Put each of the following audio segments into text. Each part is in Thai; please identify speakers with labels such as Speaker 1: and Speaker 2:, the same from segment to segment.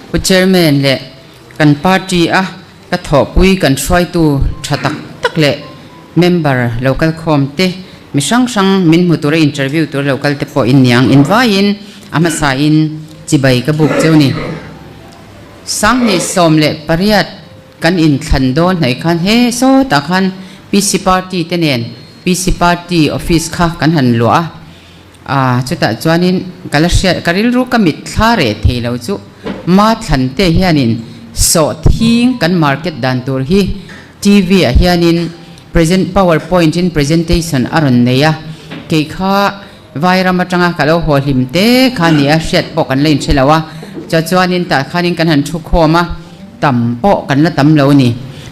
Speaker 1: ผู้เชอร์แมนเละกันปาร์ตี้ก็ถอปุยกันช่วยตัวชัดตักเละเมมเบอร์ local com เตมีช่างมินมุตัวอินเทอร์วิวตัว local เตปออินยังอินวายินอามาสายินจีบายกบุกเจ้านี่สังนิสมเละปริยัดกันอินขันโดนไหนขันเฮโซตะขันพีซีปาร์ตี้เตเนนพีซีปาร์ตี้ออฟฟิศค่ะกันหันหลัวจุดจวนนินกัลเชียกัลรู้กมิดคาเรทเทลจุมาทันเตเฮียนินสอดทิ้งกันมาร์เก็ตดันตัวฮีทีวีเฮียนิน present PowerPoint in presentation อรุณเนียเกี่ยข้าไวรัมจังกัลหัวหิมเตขานี้เช็ดปกันเล่นเชลวะจะจวนนินแต่ขานินกันหันชุกโคมาต่ำปกันละต่ำเหล่านี้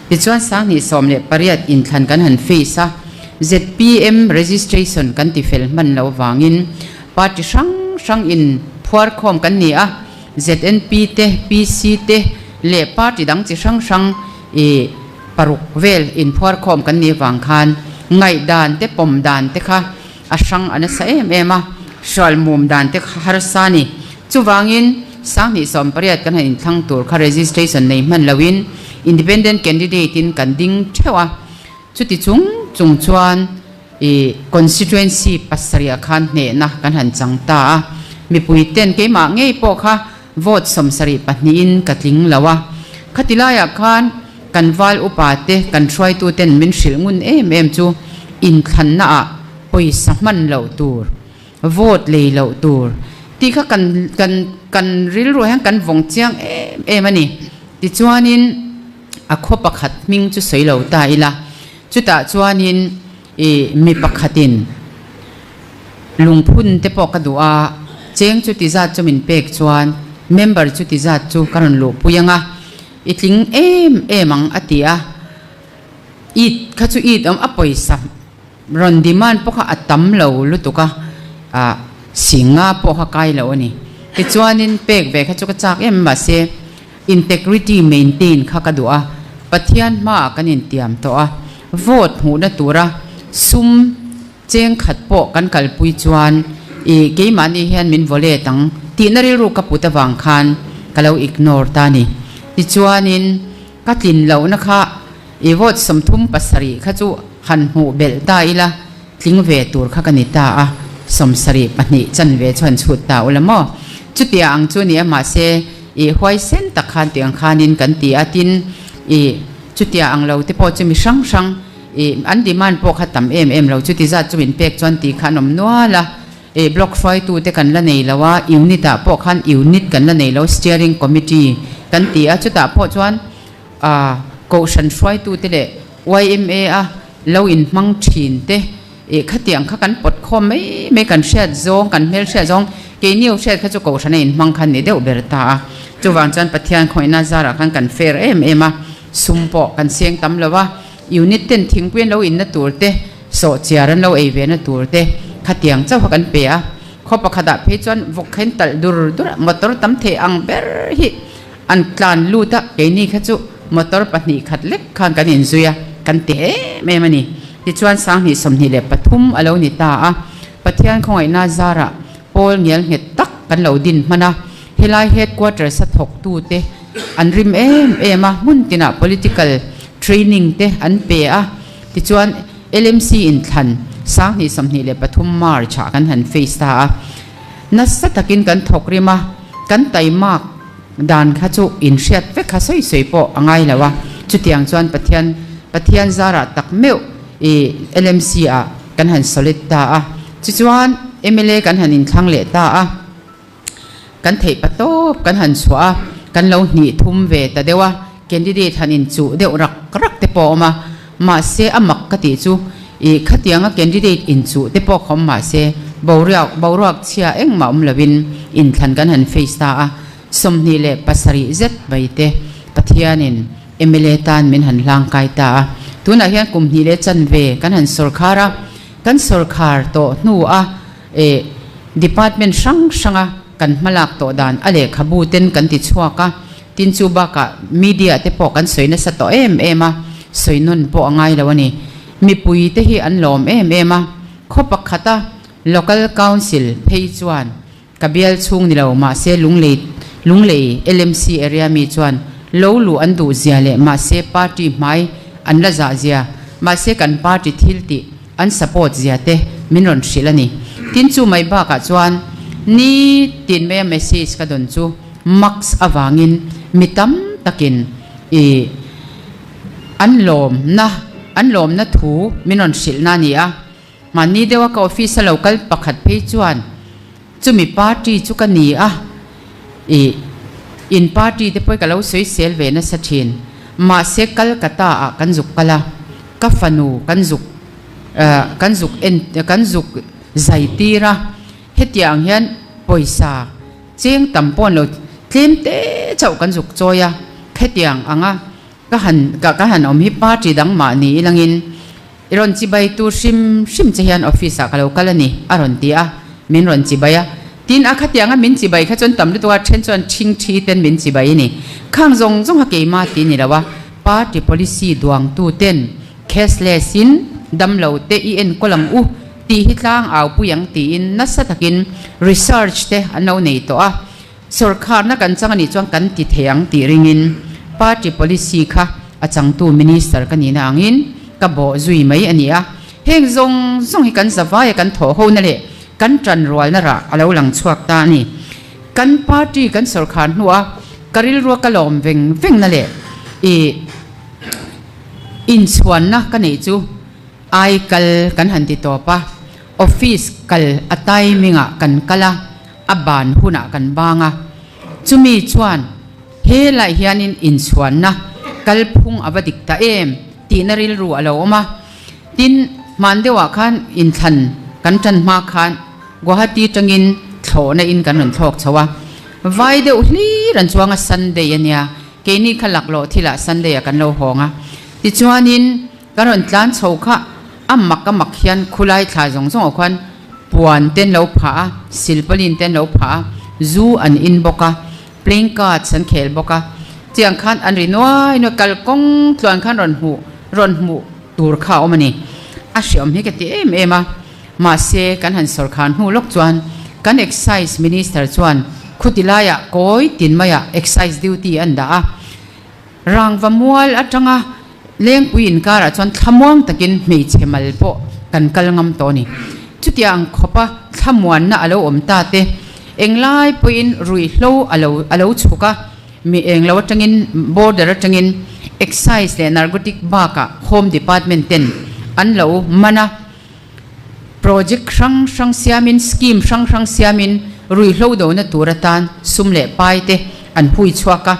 Speaker 1: ดิจวนสังนิสมเละปริยัดอินทันกันหันฟีซ่าZPM registration กันติเฟลมันเราวางินปาร์ตี้ช่างอินพวร์คอมกันนี่ZNP เต PC เตเล่ปาร์ตี้ดังจิช่างปรุกเวลอินพวร์คอมกันนี่วางคันไงดานเตปมดานเตค่ะช่างอันนั้นเอ็มชอลมุมดานเตฮาร์ซานีจูวางินสังนิสมปริยัดกันอินทั้งตัวค่ะ registration ในมันลาวิน independent candidate อินกันดิ้งเท่าจุดที่จงชวนconstituency ปัสริยคันเนี่ยนะกันหันจังตามีปุยเต้นเกี่ยมาเงี้ยปอค่ะ vote สมสริปัตนีอินกัดลิงละวะขัดติลายคันกันวาลอุปาเตกันช่วยตัวเต้นมินชิลงุนเอ็มจูอินขันน่ะปุยสมันเหล่าตัว vote เลยเหล่าตัวที่เขากันริลรวยให้กันวงเจียงมันนี่ที่ชวนนินคบประคัดมิงจุสวยเหล่าตายละจุดตาจวนินมีปักขัดินลุงพุ่นเตปอกระดูเจงจุดที่จัดจุมินเป็กจวนเมมเบอร์จุดที่จัดจุการุณลูปุยังอิทลิงมังอติอิดข้าจุอิดอัปอยสัมรอนดิมันพวกอัตตัมเหลาลุตุกะสิงห์พวกไกลเหลานี่ที่จวนินเป็กเบกข้าจุกจักมาเซ integrity maintain ข้ากระดูปะเทียนมากันอินเตียมตัวvote หูนัตัวระซุ่มเจงขัดโปกันกัลปุยจวนเกี่ยมันเฮียนมินวอลเลตังตีนริรุกับปุตตะวังคันกัลเอาอิกนอร์ตานี่ดิจวนินกัดลินเหล่านะคะvote สมทุมปัสริขจุหันหูเบลตาอีละทิ้งเวตูร์ขกันนิตาสมสริปนิจันเวชวนชุดตาอุลมอจุดเดียงจุนี้มาเซหอยเส้นตะคานเตียงคานินกันตีอาตินจุดเดียงเราที่พอจะมีช่างอันดีมันพวกขัดต่ำเราจุดที่จัดจุดเป็กจวนตีขนมนัวละบล็อกไฟตัวเตกันละในละว่ายูนิตพวกขันยูนิตกันละในแล้ว steering committee กันตีจุดตาพอจวนกูชันไฟตัวเตเล YMA เราอินมังชินเตขัดเตียงขัดกันปดคอมไม่กันเชียดซองกันเมลเชียดซองเกี่ยนิวเชียดขัดจุกูชันอินมังคันนี่เดียวเบรตาจุวางจันปะเทียนคอยน่าจาระขันกันเฟรซุ่มปอกันเสียงตำละว่ายูนิตเต้นทิ้งเพื่อนเราอินนัตัวเตะโซเชียรันเราเอเวนนัตัวเตะขัดยังเจ้ากันเปียข้อประคดาเพจวนวกเห็นตัดดูมอเตอร์ตั้มเทอังเบอร์ฮิอันกลานลูตะเกนี่ขัดจุมอเตอร์ปัตนีขัดเล็กข้างกันอินซุยกันเตะไม่มันนี่ที่ชวนสร้างนี่สมนิเลปทุมอารมณ์นิตาปะเทียนของไอ้นาซาระโพลเงียงเห็ดตักกันเหล่าดินมันนะเฮลัยเฮดกวาเตอร์สัตว์ตูเตอันริมมุนตินะ political training เตอันเปียที่ชวน LMC อินทันสร้างนี่สมนิเลปทุมมาร์ชกันหันเฟสตานัสตะกินกันถกริมากันไตมากดานข้าจุอินเชียดเวข้าสวยๆปอง่ายแล้ววะจุดยังชวนปะเทียนซาระตักเมวLMC กันหัน solid ตาจุดชวน MLA กันหันอินทางเลตากันเทปะโตกันหันสวะกันเราหนีทุ่มเวแต่เดี๋ยวว่าแคนดิเดตหันอินจูเดี๋ยวรักเตปอมาเสอมักกติจูขัดยังแคนดิเดตอินจูเตปอเขามาเสบาวรักเชียเอ็งมาลวินอินทันกันหันเฟสตาสมนิเลปัสริเจ็ดใบเตปะเทียนินMLA ตานมินหันลางกายตาตัวนักเรียนกลุ่มนิเลจันเวกันหันสุรคาระกันสุรคาร์โตนัวdepartment ช่างกันมาลักโตดานอะไรขบูเต็นกันติดชัวกะตินจูบากะมีเดียเตปอกันสวยนะสตอสวยนนปอง่ายแล้ววันนี้มีปุยเตฮีอันลมข้อปักขัตา local council เพย์จวนกับเบลชุงนี่เรามาเซลุง lunglei LMC area mi chuan lo lu an du zia le ma se party mai an la za zia ma se kan party thilti an support zia te minron shilani tin chu mai ba ka chuan ni tin me message ka don chu max awangin mitam takin e anlom na thu minon shilna nia mani dewa ka office local pakhat pe chuan chumi party chu ka ni a e in party te poi ka lo soi sel ve na sathin ma se Kolkata a kan zuk kala ka fanu kan zuk zaitira hetiang hian poisa cheng tampon lo tlem te chau kan zuk choya hetiang anga ka han om hi party dang ma ni ilangin iron chibai tu sim chehian office a kalo kalani aron tia min ron chibaya tin akhatianga min chibai kha chon tamlu to a then chon thing thi ten min chibai ni khang zong ha ke ma ti ni lawa party policy duang tu ten cashless in damlo te en kolang u ti hitlang aw puyang ti in nasa takin research te anau nei to a sarkar na kan changani chuang kan ti theang ti ringin party policy kha achang tu minister kanina angin ka bo zui mai ania heng zong hi kan zawai kan tho ho na le kan tran rual na ra alo lang chuak ta ni kan party kan sarkar nuwa karil ro kalom veng na le e in chuan na ka nei chu ai kal kan han ti to pa office kal atai minga kan kala aban huna kan banga chumi chuan he lai hianin in chuan na kalphung abadik ta em ti naril ru alo oma tin mandewa khan in than kan tan ma khan guwahati tangin thona in kan ron thok chawa vai de uhli ran chuanga Sunday ania ke ni khalak lo thila Sunday kan lo honga ti chuanin karon tlan chokha amak hian khulai thla zong khan puan ten lo pha silpalin ten lo pha zu an in boka playing cards an khel boka chiang khan an rinoi no kalkong tluan khan ron mu tur kha omani a hriam hi ke ti em a ma se kan han sor khan hu lok chuan kan excise minister chuan khutilaya koi tin maya excise duty anda a rangwa mual atanga leng puin kara chuan thamuang takin mei chemal po kan kalngam to ni chutiang khopa thamuan na alo om ta te englai puin rui hlo alo chuka mi englo tangin border tangin excise le narcotic baka home department ten anlo mana project sang siamin scheme sang siamin rui hlo do na turatan sumle paite an hui chuaka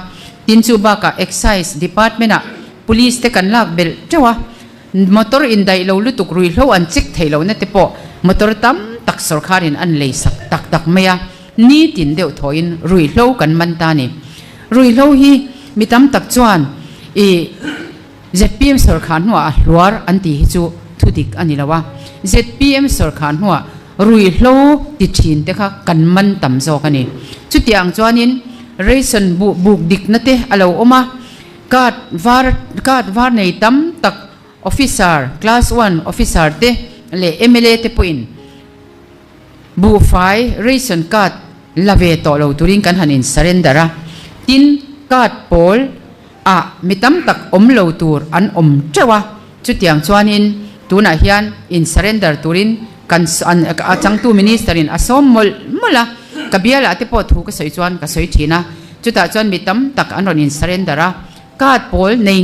Speaker 1: tinchu baka excise department a police te kan lak bel chawa motor in dai lo lutuk rui hlo an chik thailo na te po motor tam tak sarkarin an lei sak tak maya ni tin deuh thoin rui hlo kan man ta ni rui hlo hi mitam tak chuan e ZPM sarkar nuwa luar an ti hi chu thudik ani lawa ZPM sarkar nuwa rui hlo ti thin te kha kan man tam zo kani chutiang chuanin ration buk dik na te alo oma card var nei tam tak officer class 1 officer te le MLA te poin bu fai ration card lave to lo turing kan hanin surrendera tin card pol a mitam tak omlo tur an om chawa chutiang chuanin tuna hian in surrender turin kan achang tu minister in asom mola kabiala te po thu ka soi chuan ka soi thina chuta chuan mitam tak an ron in surrendera card pol nei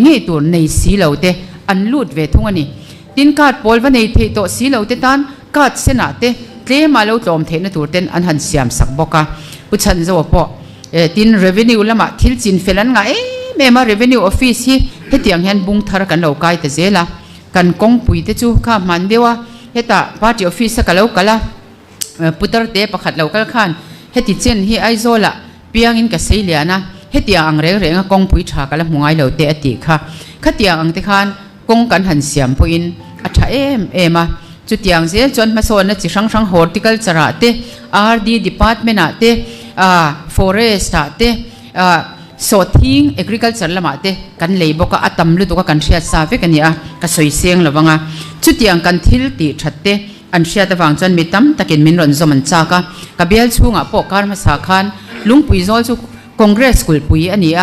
Speaker 1: nge tur nei si lo te an lut ve thungani tin card pol va nei the to si lo te tan card sena te tle ma lo tlom the na tur ten an han siam sak boka puchan zo po tin revenue lama thil chin felan nga mema revenue office hi hetiang hian bung thar kan lo kai te zela kan kong pui te chu kha man dewa heta party office ka lo kala putar te pakhat lo kal khan heti chen hi aizola piang in ka seiliana hetia ang reng kong pui tha kala mungai lo te ati kha khatiang ang te khan kong kan han siam po in atha ema chutiang zel chon ma son na chi sang horticulture te RD department ate forest ate so thing agriculture lama te kan leiboka atam lu to ka kan ria sa ve kania ka soi seng lawanga chutiang kan thil ti thatte an ria ta wang chan mitam takin min ron zoman cha ka bial chunga po karma sa khan ลุงปุยโซลจูคอนเกรสกุลปุยอันนี้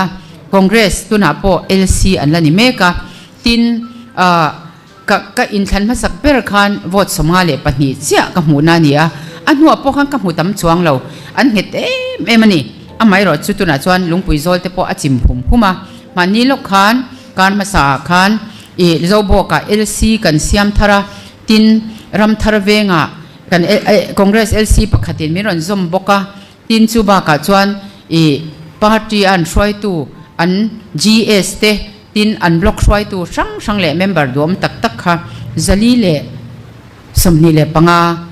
Speaker 1: คอนเกรสตุนาโป LC อันละนี่เมกะตินก็อินทันมาสักเบอร์คันวอดสมาเลปนีเสียกับหูนานี่อันหัวพวกขันกับหูตำชวงเราอันเห็ดมันนี่ไม่รอจุดตุนาจวนลุงปุยโซลเตปอจิมหุมามันนี่ลูกคันการมาสาคันโจโบกะ LC กันเสียมทาราตินรำทาราเวงกันคอนเกรส LC ปกติมีรอนซอมบกะตินจูบากะจวนปาร์ตี้อันช่วยตูอัน GS เตตินอันบล็อกช่วยตูช่างเล่เมมเบอร์ดวมตักค่ะจะลีเล่สมนีเล่ปัง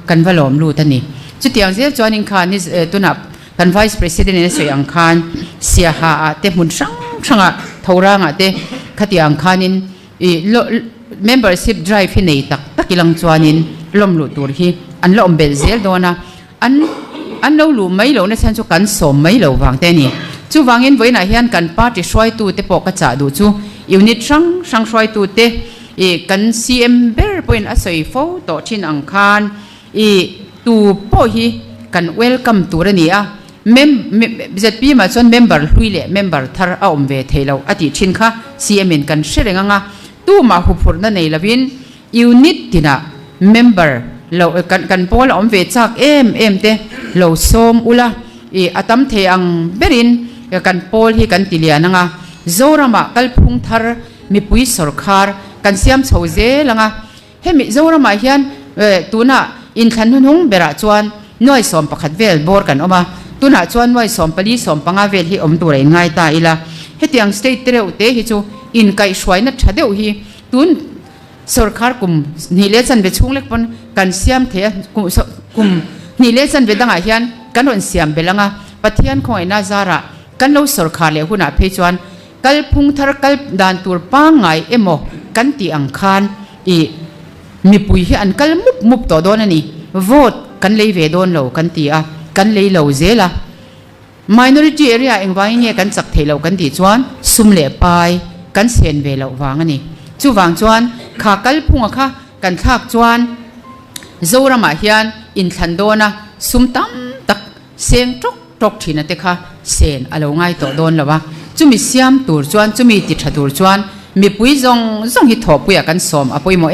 Speaker 1: กันวลอมรู้ทันนี่จุดอย่างเสียจวนอิงคานี่ตุนับกัน Vice President เนี่ยสวยอังคารเสียหาเตมุนช่างทาร่างเตขัดอย่างคานินmembership drive ที่ไหนตักกิลังจวนนินล้มหลุดตัวที่อันล้มเบลเซลโดนะอันเราหลุไม่หลุในเส้นจุกันสมไม่หลุวางแต่นี่จูวางเงินไว้ในเฮียนกันป้าที่ช่วยตัวเตปกระจาดูจูยูนิตช่างช่วยตัวเตกัน CM เบอร์เป็นอาศัยโฟต่อชินอังคารตัวพ่อฮีกันเวลคัมตัวนี้จะปีมาจนเมมเบอร์ลุยเล่เมมเบอร์ทาร์เอาเวทเราอดีตชินค่ะ CM กันเชื่อง่ายตู้มาหุบผลนั่นเองละวินยูนิตที่น่ะเมมเบอร์เรากันพอเราเวจากเตเราส้มอุละอาตัมเทียงเบรินกันพอที่กันติเลียนังโซรามากัลพุงทาร์มีปุยสรคาร์กันเสียมโซเซลังเฮมิโซรามาเฮียนตัวน่ะอินทันหุ่งเบระจวนน้อยสมประคัดเวลบอร์กันออกมาตัวน่ะจวนน้อยสมปลีสมปังอาเวลที่ตัวเองง่ายตาอีละเฮตียงสเตทเตอร์เตฮิจูอินไกช่วยนัดชัดเดียวฮีตุนสรคาร์กุมนิเลสันเวชงเล็กปนกันเสียมเทกุมนิเลสันเวดังอาเฮียนกันวันเสียมเบลังปะเทียนของไอ้นาซาระกันเราสรคาร์เลหุนาเพจวนกัลพุงทาร์กัลดานตัวป้างไงโมกันตีอังคารมีปุยฮีอันกัลมุบต่อโดนนี่โหวตกันเลยเวโดนเรากันตีกันเลยเราเจล่ะ minority area เองว่าเนี่ยกันจักเทเรากันตีจวนซุ่มเล่ไปกันเสียนเวลาวางนี่จู่วางจวนขากัลพุงค่ะกันทักจวนโซรามาเฮียนอินทันโดนะซุ่มตั้มตักเสียงตกทีนั่นเตค่ะเสียนอะไรง่ายต่อโดนแล้ววะจู่มีเสียมตัวจวนจู่มีติดตัวจวนมีปุยจงฮิตถอปุยกันสมอปุยโม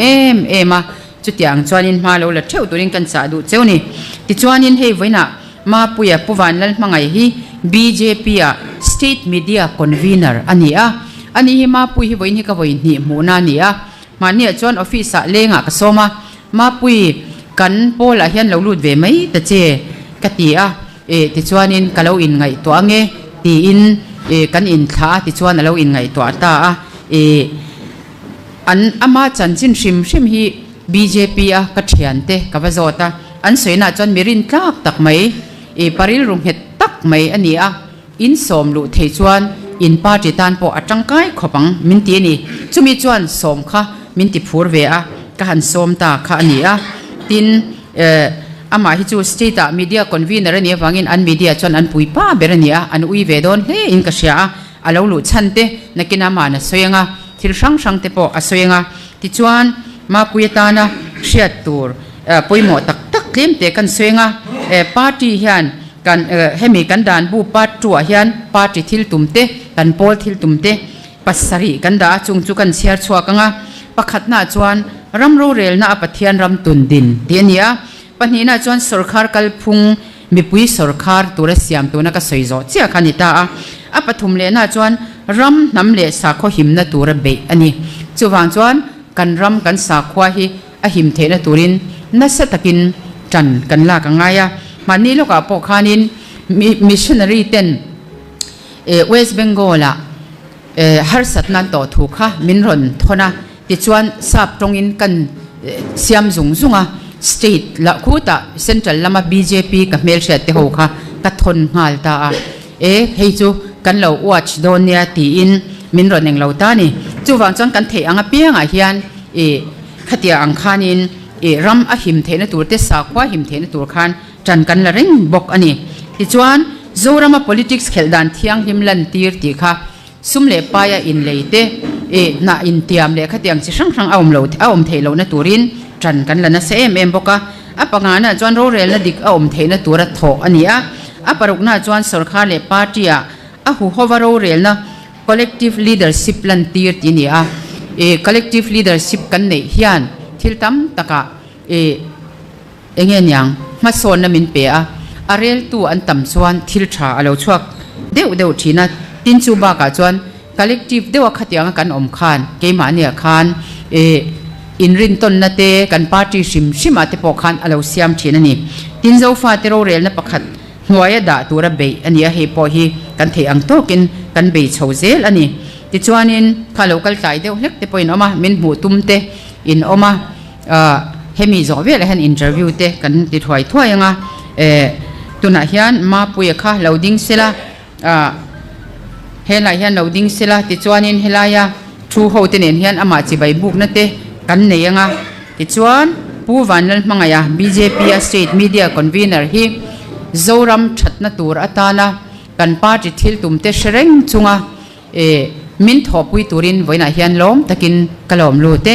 Speaker 1: มาจุดอย่างจวนอินมาเราละเท่าตัวนี้กันสาดูเจ้านี่ติดจวนอินเฮไว้น่ะมาปุยผู้วันนั้นมังไงฮี BJP State Media Convener อันนี้มาปุยไว้นี่ก็ไว้นี่หมูนานี่มาเนี่ยจวนออฟฟิศเลี้ยงก็สมาปุยกันโพลเฮียนเราลุดเวไหมแต่เจกติติจวนอินก็เราอินไงตัวเงี้ยตีอินกันอินท้าติจวนเราอินไงตัวตาอันอามาจันจินชิมฮี BJP กัดเทียนเตกับว่าโจตาอันสวยน่าจนมีรินตักไหมปาริลรุงเห็ดตักไหมอันนี้อินสมลุเทจวนอินปาจิตานปอจังไกขบังมินตีนี่จุมีจวนสมค่ะมินติพูร์เวกหันสมตาค่ะอันนี้ตินอามาฮิจูสเตตมีเดียคอนวีนอะไรเนี่ยฟังอินอันมีเดียจวนอันปุยป้าเบรเนี่ยอันอุยเวดอนเฮอินกษยาอาเราลุชันเตนักกินามานะสวยงาทิลช่างเตปอสวยงาติจวนมาปุยตานะเชียตูร์ปุยหมอตักเคลมเตกันสวยงาปาร์ตี้เฮียนกันให้มีกันดานบูปาร์ตัวเฮียนปาร์ตี้ทิลตุมเตกันโพลทิลตุมเตปัสสรีกันดาจุกันเชียร์ชัวกังประคัดหน้าจวนรำรูเรลน่าปะเทียนรำตุนดินเดียนี้ปัญหาหน้าจวนสรคาร์กัลพุงมีปุยสรคาร์ตัวเสียมตัวนักสวยโจเจ้าคันิตาปฐุมเลน่าจวนรำน้ำเลสาขหิมนาตัวเบอันนี้จู่วางจวนกันรำกันสาขวาฮีหิมเทนตัวรินนัสตะกินจันกันลากังไงมันนี่ลูกปกคานินมิชชันนารีเต็นเวสต์เบงกอลฮาร์สัตนันต่อถูกค่ะมินรอนทนะติดชวนสับตรงอินกันเสียมซุงสเตทละคูตาเซ็นทรัลละมา BJP กับเมลเชตเตโฮค่ะกัดทนงาลตาให้จูกันเราวอชโดนเนี่ยตีอินมินรอนเองเราตานี่จู่วางจนกันเทียงเปียงเฮียนขัดยาอังคานินรำหิมเทนตัวเตสากว่าหิมเทนตัวคันจันกันละริงบอกอันนี้ที่จวนโซรามา politics เขลดันเทียงหิมลันตีร์ตีค่ะซุ่มเล่ปายอินเลยเตน่าอินเตียมเล่ขัดยังช่างเอาเทเราในตัวรินจันกันละนะเซมบอกว่าปังงานจวนโรเรลนะดิกเอาเทนตัวรัฐโถอันนี้ aparuk na chuan sarkar le party a hu hovaro rel na collective leadership lan tir ti ni a collective leadership kan nei hian thil tam taka engen yang ma son na min pe a arel tu an tam chuan thil tha alo chuak deuh thina tin chu ba ka chuan collective dewa khatiang kan om khan ke ma nia khan in rin ton na te kan party shima te po khan alo siam thina ni tin zo fa te ro rel na pakhat hnuaia da tura be ania he po hi kan thei ang tokin kan be chhozel ani ti chuanin kha local tai deuh hlek te poin oma min hmu tum te in oma hemi zo vel han interview te kan ti thwai anga tuna hian ma puya kha loading sela helai hian loading sela ti chuanin helaya thu ho te nen hian ama chi bai buk na te kan nei anga ti chuan pu vanal mangaya BJP state media convener hi zoram thatna tur atana kan party thil tumte shereng chunga min thopui turin voina hian lom takin kalom lu te